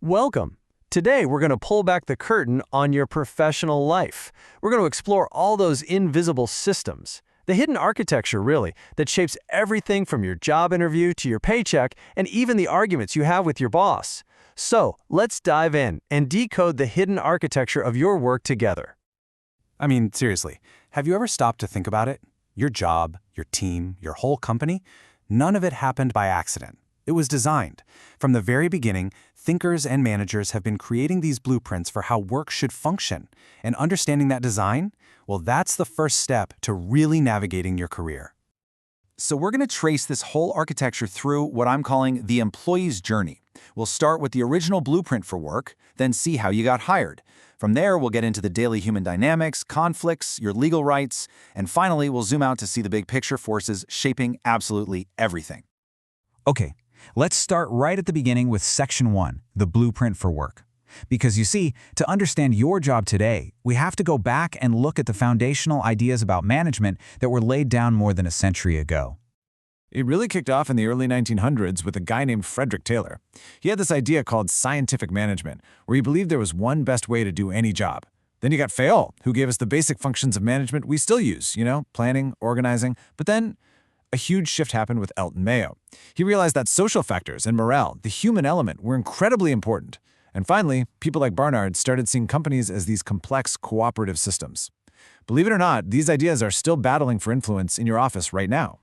Welcome. Today, we're going to pull back the curtain on your professional life. We're going to explore all those invisible systems, the hidden architecture, really, that shapes everything from your job interview to your paycheck and even the arguments you have with your boss. So, let's dive in and decode the hidden architecture of your work together. I mean, seriously, have you ever stopped to think about it? Your job, your team, your whole company? None of it happened by accident. It was designed. From the very beginning, thinkers and managers have been creating these blueprints for how work should function. And understanding that design, well, that's the first step to really navigating your career. So we're going to trace this whole architecture through what I'm calling the employee's journey. We'll start with the original blueprint for work, then see how you got hired. From there, we'll get into the daily human dynamics, conflicts, your legal rights, and finally, we'll zoom out to see the big picture forces shaping absolutely everything. Okay, let's start right at the beginning with Section 1, the blueprint for work. Because you see, to understand your job today, we have to go back and look at the foundational ideas about management that were laid down more than a century ago. It really kicked off in the early 1900s with a guy named Frederick Taylor. He had this idea called scientific management, where he believed there was one best way to do any job. Then you got Fayol, who gave us the basic functions of management we still use, planning, organizing. But then a huge shift happened with Elton Mayo. He realized that social factors and morale, the human element, were incredibly important. And finally, people like Barnard started seeing companies as these complex, cooperative systems. Believe it or not, these ideas are still battling for influence in your office right now.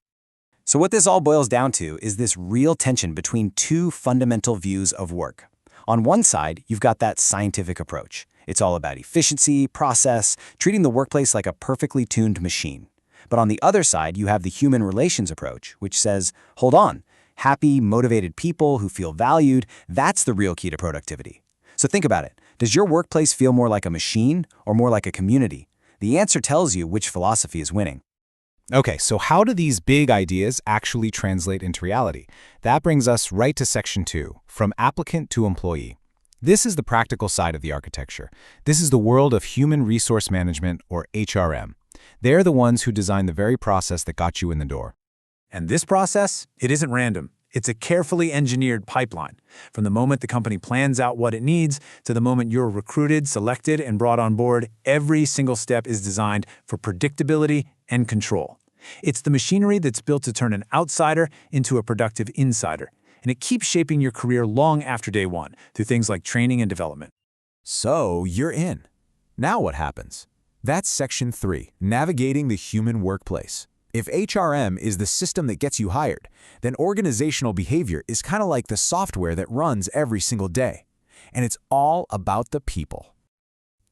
So what this all boils down to is this real tension between two fundamental views of work. On one side, you've got that scientific approach. It's all about efficiency, process, treating the workplace like a perfectly tuned machine. But on the other side, you have the human relations approach, which says, hold on, happy, motivated people who feel valued, that's the real key to productivity. So think about it. Does your workplace feel more like a machine or more like a community? The answer tells you which philosophy is winning. Okay, so how do these big ideas actually translate into reality? That brings us right to Section 2, from applicant to employee. This is the practical side of the architecture. This is the world of human resource management, or HRM. They're the ones who design the very process that got you in the door. And this process, it isn't random. It's a carefully engineered pipeline. From the moment the company plans out what it needs to the moment you're recruited, selected, and brought on board, every single step is designed for predictability and control. It's the machinery that's built to turn an outsider into a productive insider, and it keeps shaping your career long after day one through things like training and development. So you're in. Now what happens? That's Section 3, navigating the human workplace. If HRM is the system that gets you hired, then organizational behavior is kind of like the software that runs every single day. And it's all about the people.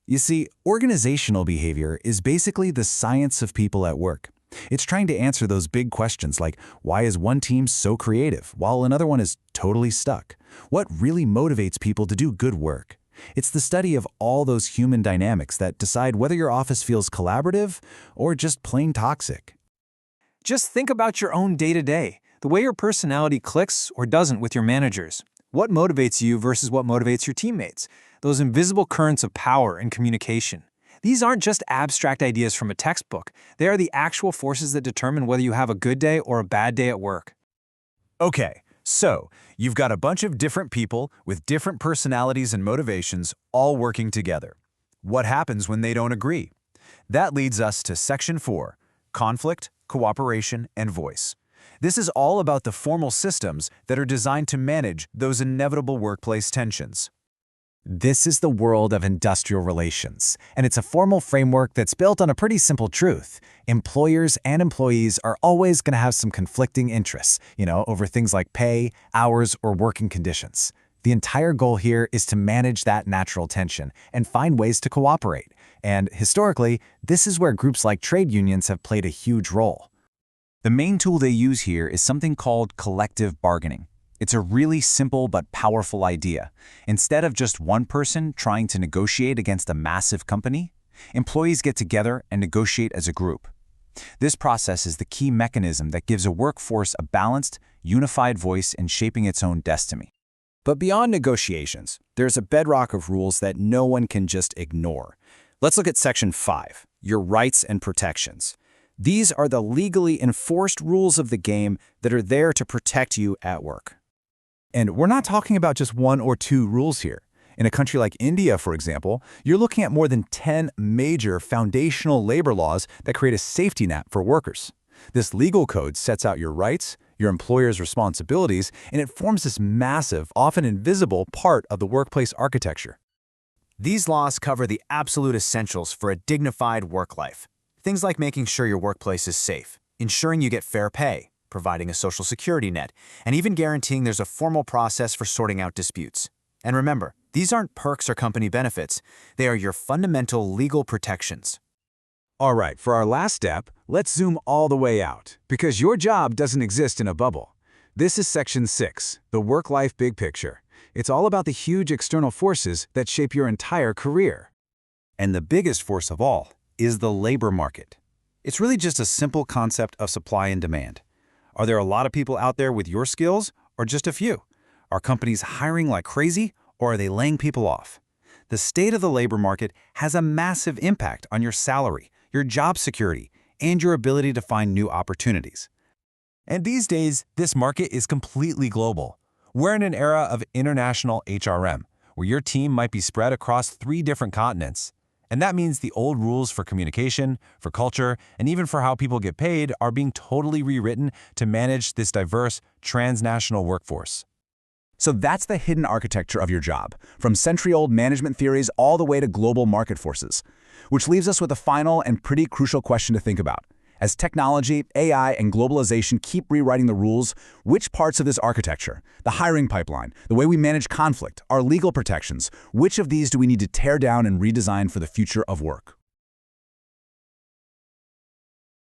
You see, organizational behavior is basically the science of people at work. It's trying to answer those big questions like, why is one team so creative while another one is totally stuck? What really motivates people to do good work? It's the study of all those human dynamics that decide whether your office feels collaborative or just plain toxic. Just think about your own day-to-day, the way your personality clicks or doesn't with your managers. What motivates you versus what motivates your teammates? Those invisible currents of power and communication. These aren't just abstract ideas from a textbook. They are the actual forces that determine whether you have a good day or a bad day at work. Okay, so you've got a bunch of different people with different personalities and motivations all working together. What happens when they don't agree? That leads us to Section 4, conflict, cooperation, and voice. This is all about the formal systems that are designed to manage those inevitable workplace tensions. This is the world of industrial relations, and it's a formal framework that's built on a pretty simple truth. Employers and employees are always going to have some conflicting interests, over things like pay, hours, or working conditions. The entire goal here is to manage that natural tension and find ways to cooperate. And historically, this is where groups like trade unions have played a huge role. The main tool they use here is something called collective bargaining. It's a really simple but powerful idea. Instead of just one person trying to negotiate against a massive company, employees get together and negotiate as a group. This process is the key mechanism that gives a workforce a balanced, unified voice in shaping its own destiny. But beyond negotiations, there's a bedrock of rules that no one can just ignore. Let's look at Section 5, your rights and protections. These are the legally enforced rules of the game that are there to protect you at work. And we're not talking about just one or two rules here. In a country like India, for example, you're looking at more than 10 major foundational labor laws that create a safety net for workers. This legal code sets out your rights, your employer's responsibilities, and it forms this massive, often invisible part of the workplace architecture. These laws cover the absolute essentials for a dignified work life. Things like making sure your workplace is safe, ensuring you get fair pay, providing a social security net, and even guaranteeing there's a formal process for sorting out disputes. And remember, these aren't perks or company benefits. They are your fundamental legal protections. All right, for our last step, let's zoom all the way out, because your job doesn't exist in a bubble. This is Section 6, the work-life big picture. It's all about the huge external forces that shape your entire career. And the biggest force of all is the labor market. It's really just a simple concept of supply and demand. Are there a lot of people out there with your skills, or just a few? Are companies hiring like crazy, or are they laying people off? The state of the labor market has a massive impact on your salary, your job security, and your ability to find new opportunities. And these days, this market is completely global. We're in an era of international HRM, where your team might be spread across 3 different continents. And that means the old rules for communication, for culture, and even for how people get paid are being totally rewritten to manage this diverse, transnational workforce. So that's the hidden architecture of your job, from century-old management theories all the way to global market forces. Which leaves us with a final and pretty crucial question to think about. As technology, AI, and globalization keep rewriting the rules, which parts of this architecture, the hiring pipeline, the way we manage conflict, our legal protections, which of these do we need to tear down and redesign for the future of work?